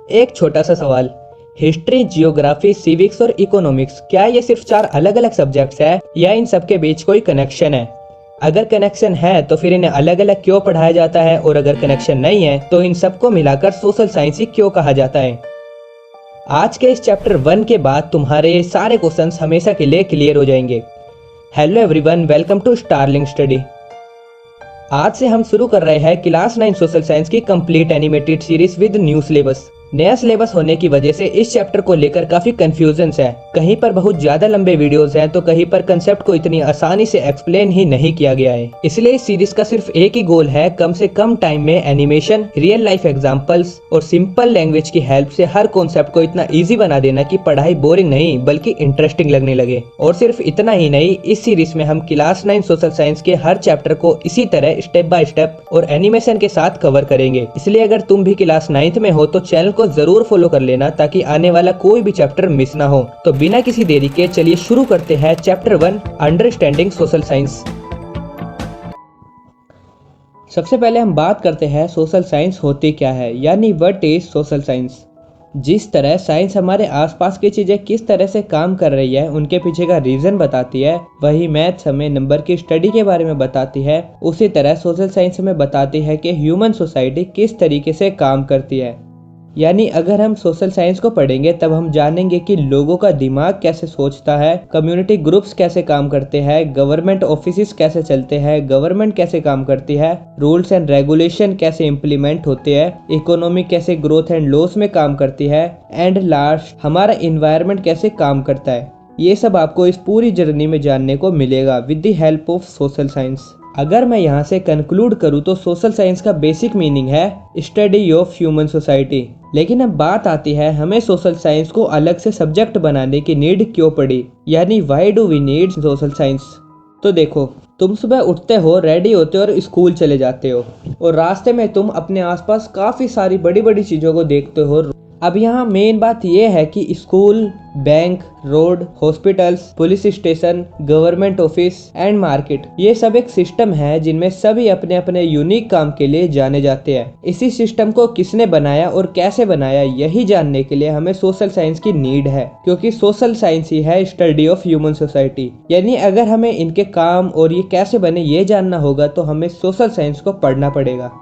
एक छोटा सा सवाल, हिस्ट्री, जियोग्राफी, सिविक्स और इकोनॉमिक्स, क्या ये सिर्फ 4 अलग अलग सब्जेक्ट्स है या इन सब के बीच कोई कनेक्शन है? अगर कनेक्शन है तो फिर इन्हें अलग अलग क्यों पढ़ाया जाता है, और अगर कनेक्शन नहीं है तो इन सबको मिलाकर सोशल साइंस ही क्यों कहा जाता है? आज के इस चैप्टर 1 के बाद तुम्हारे ये सारे क्वेश्चंस हमेशा के लिए क्लियर हो जाएंगे। Hello everyone, welcome to Starlink study. आज से हम शुरू कर रहे हैं क्लास 9 सोशल साइंस की complete animated series with new syllabus. नया सिलेबस होने की वजह से इस चैप्टर को लेकर काफी कंफ्यूजन है। कहीं पर बहुत ज्यादा लंबे वीडियोस हैं तो कहीं पर कंसेप्ट को इतनी आसानी से एक्सप्लेन ही नहीं किया गया है। इसलिए इस सीरीज का सिर्फ एक ही गोल है, कम से कम टाइम में एनिमेशन, रियल लाइफ एग्जांपल्स और सिंपल लैंग्वेज की हेल्प से हर कॉन्सेप्ट को इतना इजी बना देना कि पढ़ाई बोरिंग नहीं बल्कि इंटरेस्टिंग लगने लगे। और सिर्फ इतना ही नहीं, इस सीरीज में हम क्लास 9 सोशल साइंस के हर चैप्टर को इसी तरह स्टेप बाय स्टेप और एनिमेशन के साथ कवर करेंगे। इसलिए अगर तुम भी क्लास 9th में हो तो चैनल को जरूर फॉलो कर लेना ताकि आने वाला कोई भी चैप्टर मिस ना हो। तो बिना किसी देरी के चलिए शुरू करते हैं चैप्टर 1, अंडरस्टैंडिंग सोशल साइंस। सबसे पहले हम बात करते हैं सोशल साइंस होती क्या है, यानी व्हाट इज सोशल साइंस। जिस तरह साइंस हमारे आसपास की चीजें किस तरह से काम कर रही है उनके पीछे का रीजन बताती है, वही मैथ्स हमें नंबर की स्टडी के बारे में बताती है, उसी तरह सोशल साइंस हमें बताती है कि ह्यूमन सोसाइटी किस तरीके से काम करती है। यानी अगर हम सोशल साइंस को पढ़ेंगे तब हम जानेंगे कि लोगों का दिमाग कैसे सोचता है, कम्युनिटी ग्रुप्स कैसे काम करते हैं, गवर्नमेंट ऑफिसेस कैसे चलते हैं, गवर्नमेंट कैसे काम करती है, रूल्स एंड रेगुलेशन कैसे इम्प्लीमेंट होते हैं, इकोनॉमी कैसे ग्रोथ एंड लॉस में काम करती है, एंड लास्ट हमारा इन्वायरमेंट कैसे काम करता है। ये सब आपको इस पूरी जर्नी में जानने को मिलेगा with the help of social science. अगर मैं यहाँ से कंक्लूड करूँ तो सोशल साइंस का बेसिक मीनिंग है स्टडी ऑफ ह्यूमन सोसाइटी। लेकिन अब बात आती है हमें सोशल साइंस को अलग से सब्जेक्ट बनाने की नीड क्यों पड़ी, यानी why do we need social science. तो देखो, तुम सुबह उठते हो, रेडी होते हो और स्कूल चले जाते हो, और रास्ते में तुम अपने आसपास काफ़ी सारी बड़ी बड़ी चीज़ों को देखते हो। अब यहाँ मेन बात यह है कि school, bank, road, hospitals, police station, government office and market, ये सब एक सिस्टम है जिनमें सभी अपने अपने यूनिक काम के लिए जाने जाते हैं। इसी सिस्टम को किसने बनाया और कैसे बनाया, यही जानने के लिए हमें सोशल साइंस की नीड है, क्योंकि सोशल साइंस ही है स्टडी ऑफ ह्यूमन सोसाइटी। यानी अगर हमें इनके काम और ये कैसे बने ये जानना होगा तो हमें सोशल साइंस को पढ़ना पड़ेगा।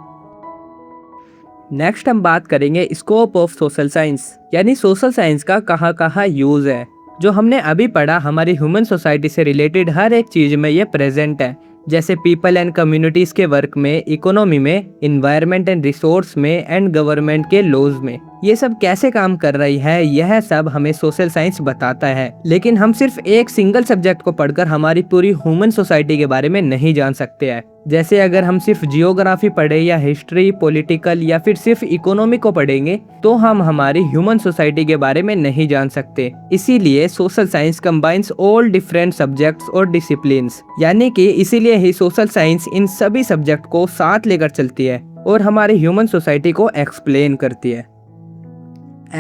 नेक्स्ट हम बात करेंगे स्कोप ऑफ सोशल साइंस, यानी सोशल साइंस का कहाँ कहाँ यूज है। जो हमने अभी पढ़ा हमारी ह्यूमन सोसाइटी से रिलेटेड हर एक चीज में ये प्रेजेंट है, जैसे पीपल एंड कम्युनिटीज के वर्क में, इकोनॉमी में, इन्वायरमेंट एंड रिसोर्स में एंड गवर्नमेंट के लॉज में। ये सब कैसे काम कर रही है यह सब हमें सोशल साइंस बताता है। लेकिन हम सिर्फ एक सिंगल सब्जेक्ट को पढ़कर हमारी पूरी ह्यूमन सोसाइटी के बारे में नहीं जान सकते हैं। जैसे अगर हम सिर्फ जियोग्राफी पढ़े या हिस्ट्री, पॉलिटिकल या फिर सिर्फ इकोनॉमी को पढ़ेंगे तो हम हमारी ह्यूमन सोसाइटी के बारे में नहीं जान सकते। इसीलिए social science combines all different subjects और डिसिप्लिन्स, यानी कि इसीलिए ही सोशल साइंस इन सभी सब्जेक्ट को साथ लेकर चलती है और हमारी ह्यूमन सोसाइटी को एक्सप्लेन करती है।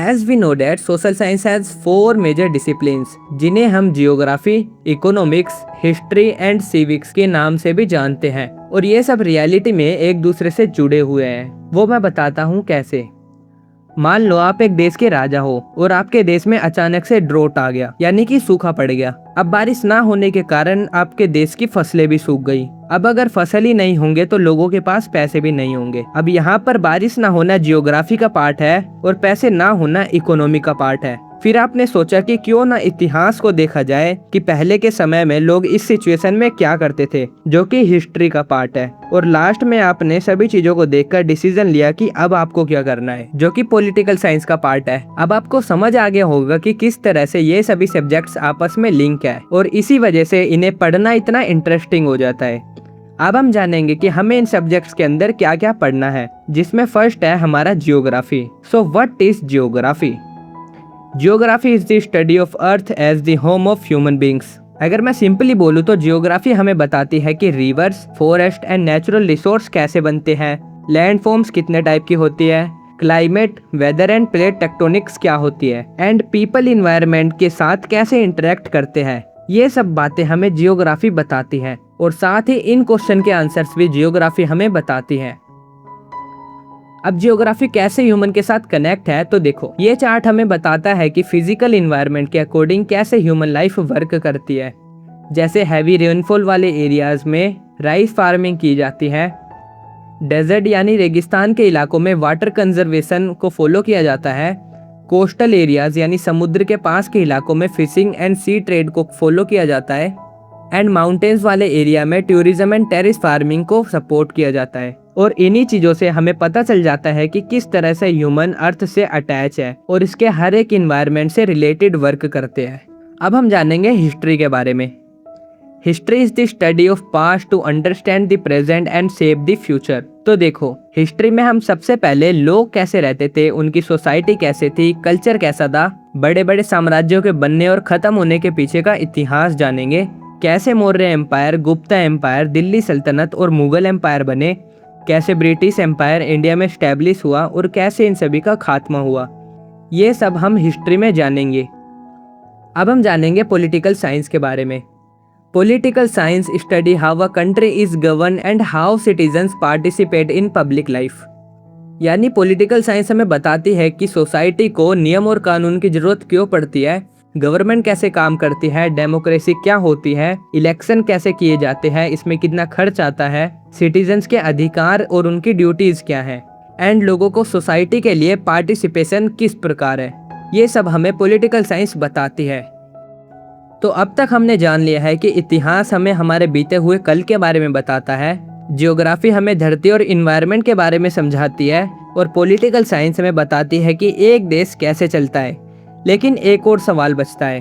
As we know that social science has 4 major disciplines, जिन्हें हम geography, economics, history and civics के नाम से भी जानते हैं, और ये सब रियलिटी में एक दूसरे से जुड़े हुए हैं। वो मैं बताता हूँ कैसे। मान लो आप एक देश के राजा हो और आपके देश में अचानक से ड्रोट आ गया, यानी कि सूखा पड़ गया। अब बारिश ना होने के कारण आपके देश की फसलें भी सूख गई। अब अगर फसल ही नहीं होंगे तो लोगों के पास पैसे भी नहीं होंगे। अब यहाँ पर बारिश ना होना जियोग्राफी का पार्ट है और पैसे ना होना इकोनॉमी का पार्ट है। फिर आपने सोचा कि क्यों ना इतिहास को देखा जाए कि पहले के समय में लोग इस सिचुएशन में क्या करते थे, जो कि हिस्ट्री का पार्ट है। और लास्ट में आपने सभी चीजों को देखकर डिसीजन लिया कि अब आपको क्या करना है, जो कि पॉलिटिकल साइंस का पार्ट है। अब आपको समझ आ गया होगा कि किस तरह से ये सभी सब्जेक्ट्स आपस में लिंक है और इसी वजह से इन्हें पढ़ना इतना इंटरेस्टिंग हो जाता है। अब हम जानेंगे कि हमें इन सब्जेक्ट्स के अंदर क्या क्या पढ़ना है, जिसमें फर्स्ट है हमारा geography. So what is geography? Geography is the study of earth as the home of human beings. अगर मैं सिंपली बोलूँ तो जियोग्राफी हमें बताती है कि reverse, forest and natural resource कैसे बनते हैं, लैंड फॉर्म्स कितने टाइप की होती है, climate, weather and plate tectonics क्या होती है, एंड पीपल इन्वायरमेंट के साथ कैसे इंटरेक्ट करते हैं। ये सब बातें हमें जियोग्राफी बताती है और साथ ही इन क्वेश्चन के आंसर्स भी जियोग्राफी हमें बताती है। अब जियोग्राफी कैसे ह्यूमन के साथ कनेक्ट है, तो देखो ये चार्ट हमें बताता है कि फिजिकल इन्वायरमेंट के अकॉर्डिंग कैसे ह्यूमन लाइफ वर्क करती है। जैसे हैवी रेनफॉल वाले एरियाज में राइस फार्मिंग की जाती है, डेजर्ट यानी रेगिस्तान के इलाकों में वाटर कंजर्वेशन को फॉलो किया जाता है, कोस्टल एरियाज यानी समुद्र के पास के इलाकों में फिशिंग एंड सी ट्रेड को फॉलो किया जाता है, एंड माउंटेन्स वाले एरिया में टूरिज्म एंड टेरेस फार्मिंग को सपोर्ट किया जाता है। और इन्हीं चीज़ों से हमें पता चल जाता है कि किस तरह से ह्यूमन अर्थ से अटैच है और इसके हर एक इन्वायरमेंट से रिलेटेड वर्क करते हैं। अब हम जानेंगे हिस्ट्री के बारे में। History is the study of past to understand the present and shape the future. तो देखो हिस्ट्री में हम सबसे पहले लोग कैसे रहते थे, उनकी सोसाइटी कैसे थी, कल्चर कैसा था, बड़े बड़े साम्राज्यों के बनने और खत्म होने के पीछे का इतिहास जानेंगे, कैसे मौर्य एम्पायर, गुप्ता एम्पायर, दिल्ली सल्तनत और मुगल एम्पायर बने, कैसे ब्रिटिश एम्पायर इंडिया में स्टैब्लिश हुआ और कैसे इन सभी का खात्मा हुआ। ये सब हम हिस्ट्री में जानेंगे। अब हम जानेंगे पॉलिटिकल साइंस के बारे में। Political science study how a country is govern and how citizens participate in public life. यानी पॉलिटिकल साइंस हमें बताती है कि सोसाइटी को नियम और कानून की जरूरत क्यों पड़ती है, गवर्नमेंट कैसे काम करती है, डेमोक्रेसी क्या होती है, इलेक्शन कैसे किए जाते हैं, इसमें कितना खर्च आता है, सिटीजन्स के अधिकार और उनकी ड्यूटीज क्या है, एंड लोगों को सोसाइटी के लिए पार्टिसिपेशन किस प्रकार है। ये सब हमें पॉलिटिकल साइंस बताती है। तो अब तक हमने जान लिया है कि इतिहास हमें हमारे बीते हुए कल के बारे में बताता है, जियोग्राफी हमें धरती और इन्वायरमेंट के बारे में समझाती है, और पॉलिटिकल साइंस हमें बताती है कि एक देश कैसे चलता है। लेकिन एक और सवाल बचता है,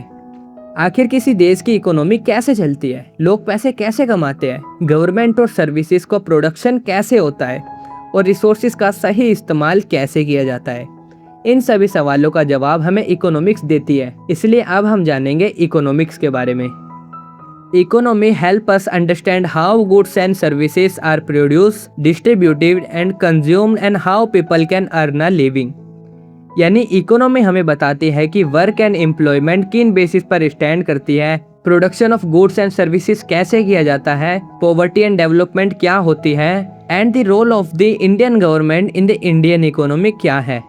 आखिर किसी देश की इकोनॉमी कैसे चलती है, लोग पैसे कैसे कमाते हैं, गवर्नमेंट और सर्विसेज को प्रोडक्शन कैसे होता है, और रिसोर्सेज का सही इस्तेमाल कैसे किया जाता है। इन सभी सवालों का जवाब हमें इकोनॉमिक्स देती है। इसलिए अब हम जानेंगे इकोनॉमिक्स के बारे में। Economy help us understand how goods and services are produce, distributed and consumed and how people can earn a living. यानी इकोनॉमी हमें बताती है कि वर्क एंड एम्प्लॉयमेंट किन बेसिस पर स्टैंड करती है, production of goods and services कैसे किया जाता है, पॉवर्टी एंड डेवलपमेंट क्या होती है, and the role of the Indian government in the Indian economy क्या है।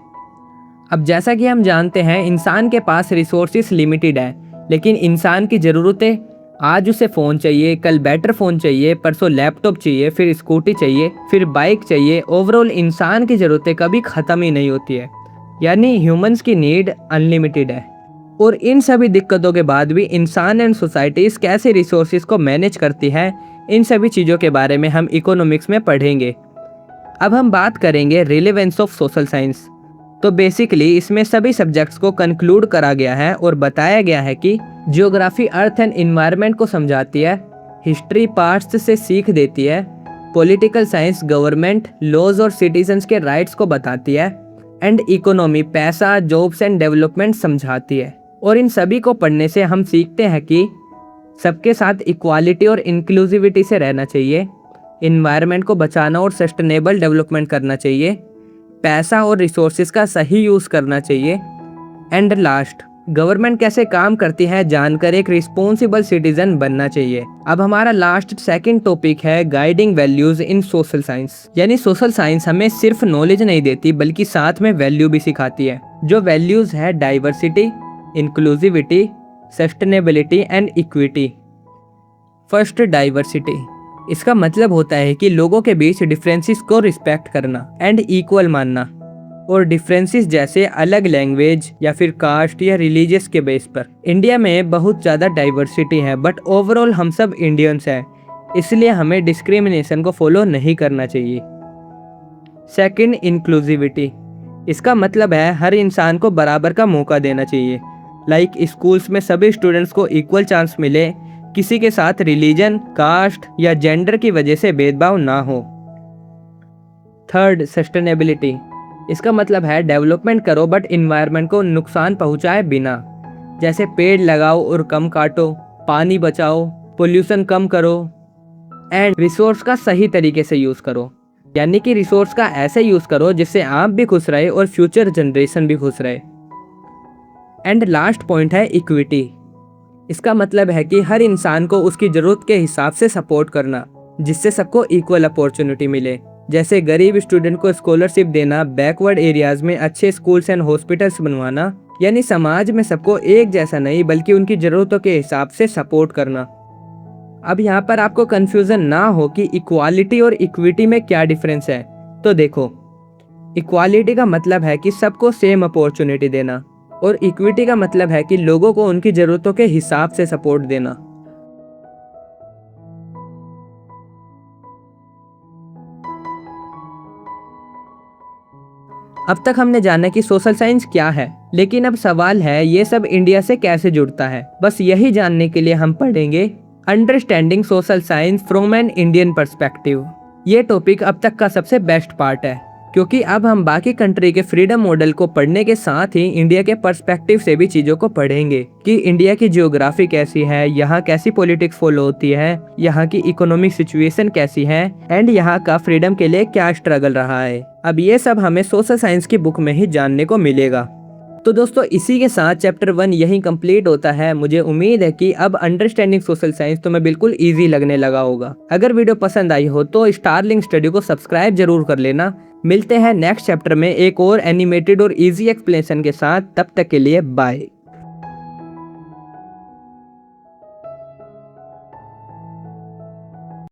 अब जैसा कि हम जानते हैं इंसान के पास रिसोर्सेज लिमिटेड है, लेकिन इंसान की ज़रूरतें, आज उसे फ़ोन चाहिए, कल बेटर फ़ोन चाहिए, परसों लैपटॉप चाहिए, फिर स्कूटी चाहिए, फिर बाइक चाहिए। ओवरऑल इंसान की ज़रूरतें कभी ख़त्म ही नहीं होती है। यानी ह्यूमंस की नीड अनलिमिटेड है। और इन सभी दिक्कतों के बाद भी इंसान एंड सोसाइटीज़ कैसे रिसोर्सेज को मैनेज करती है, इन सभी चीज़ों के बारे में हम इकोनॉमिक्स में पढ़ेंगे। अब हम बात करेंगे रिलेवेंस ऑफ सोशल साइंस। तो बेसिकली इसमें सभी सब्जेक्ट्स को कंक्लूड करा गया है और बताया गया है कि जियोग्राफी अर्थ एंड इन्वायरमेंट को समझाती है, हिस्ट्री पास्ट से सीख देती है, पॉलिटिकल साइंस गवर्नमेंट, लॉज और सिटीजन्स के राइट्स को बताती है, एंड इकोनॉमी पैसा, जॉब्स एंड डेवलपमेंट समझाती है। और इन सभी को पढ़ने से हम सीखते हैं कि सबके साथ इक्वालिटी और इंक्लूसिविटी से रहना चाहिए, इन्वायरमेंट को बचाना और सस्टेनेबल डेवलपमेंट करना चाहिए, पैसा और रिसोर्सेज का सही यूज़ करना चाहिए, एंड लास्ट गवर्नमेंट कैसे काम करती है जानकर एक रिस्पॉन्सिबल सिटीजन बनना चाहिए। अब हमारा लास्ट सेकंड टॉपिक है guiding values in social science. यानी सोशल साइंस हमें सिर्फ नॉलेज नहीं देती बल्कि साथ में वैल्यू भी सिखाती है। जो वैल्यूज है diversity, inclusivity, sustainability and equity. First diversity, इसका मतलब होता है कि लोगों के बीच डिफरेंसेस को रिस्पेक्ट करना एंड इक्वल मानना। और डिफरेंसेस जैसे अलग लैंग्वेज या फिर कास्ट या रिलीजियस के बेस पर। इंडिया में बहुत ज़्यादा डाइवर्सिटी है बट ओवरऑल हम सब इंडियंस हैं, इसलिए हमें डिस्क्रिमिनेशन को फॉलो नहीं करना चाहिए। सेकंड इंक्लूसिविटी, इसका मतलब है हर इंसान को बराबर का मौका देना चाहिए। लाइक स्कूल्स में सभी स्टूडेंट्स को इक्वल चांस मिले, किसी के साथ रिलीजन, कास्ट या जेंडर की वजह से भेदभाव ना हो। थर्ड सस्टेनेबिलिटी, इसका मतलब है डेवलपमेंट करो बट इन्वायरमेंट को नुकसान पहुंचाए बिना। जैसे पेड़ लगाओ और कम काटो, पानी बचाओ, पोल्यूशन कम करो, एंड रिसोर्स का सही तरीके से यूज़ करो। यानी कि रिसोर्स का ऐसे यूज़ करो जिससे आप भी खुश रहे और फ्यूचर जनरेशन भी खुश रहे। एंड लास्ट पॉइंट है इक्विटी, इसका मतलब है कि हर इंसान को उसकी ज़रूरत के हिसाब से सपोर्ट करना जिससे सबको इक्वल अपॉर्चुनिटी मिले। जैसे गरीब स्टूडेंट को स्कॉलरशिप देना, बैकवर्ड एरियाज में अच्छे स्कूल्स एंड हॉस्पिटल्स बनवाना, यानी समाज में सबको एक जैसा नहीं बल्कि उनकी ज़रूरतों के हिसाब से सपोर्ट करना। अब यहाँ पर आपको कंफ्यूजन ना हो कि इक्वालिटी और इक्विटी में क्या डिफरेंस है, तो देखो, इक्वालिटी का मतलब है कि सबको सेम अपॉर्चुनिटी देना और इक्विटी का मतलब है कि लोगों को उनकी ज़रूरतों के हिसाब से सपोर्ट देना। अब तक हमने जाना कि सोशल साइंस क्या है, लेकिन अब सवाल है ये सब इंडिया से कैसे जुड़ता है। बस यही जानने के लिए हम पढ़ेंगे understanding social science from an Indian perspective. ये टॉपिक अब तक का सबसे बेस्ट पार्ट है, क्योंकि अब हम बाकी कंट्री के फ्रीडम मॉडल को पढ़ने के साथ ही इंडिया के पर्सपेक्टिव से भी चीज़ों को पढ़ेंगे कि इंडिया की जियोग्राफी कैसी है, यहाँ कैसी पॉलिटिक्स फॉलो होती है, यहाँ की इकोनॉमिक सिचुएशन कैसी है एंड यहाँ का फ्रीडम के लिए क्या स्ट्रगल रहा है। अब ये सब हमें सोशल साइंस की बुक में ही जानने को मिलेगा। तो दोस्तों, इसी के साथ चैप्टर 1 यहीं कंप्लीट होता है। मुझे उम्मीद है कि अब अंडरस्टैंडिंग सोशल साइंस तुम्हें बिल्कुल इजी लगने लगा होगा। अगर वीडियो पसंद आई हो तो स्टारलिंक स्टडी को सब्सक्राइब जरूर कर लेना। मिलते हैं नेक्स्ट चैप्टर में एक और एनिमेटेड और इजी एक्सप्लेनेशन के साथ। तब तक के लिए बाय।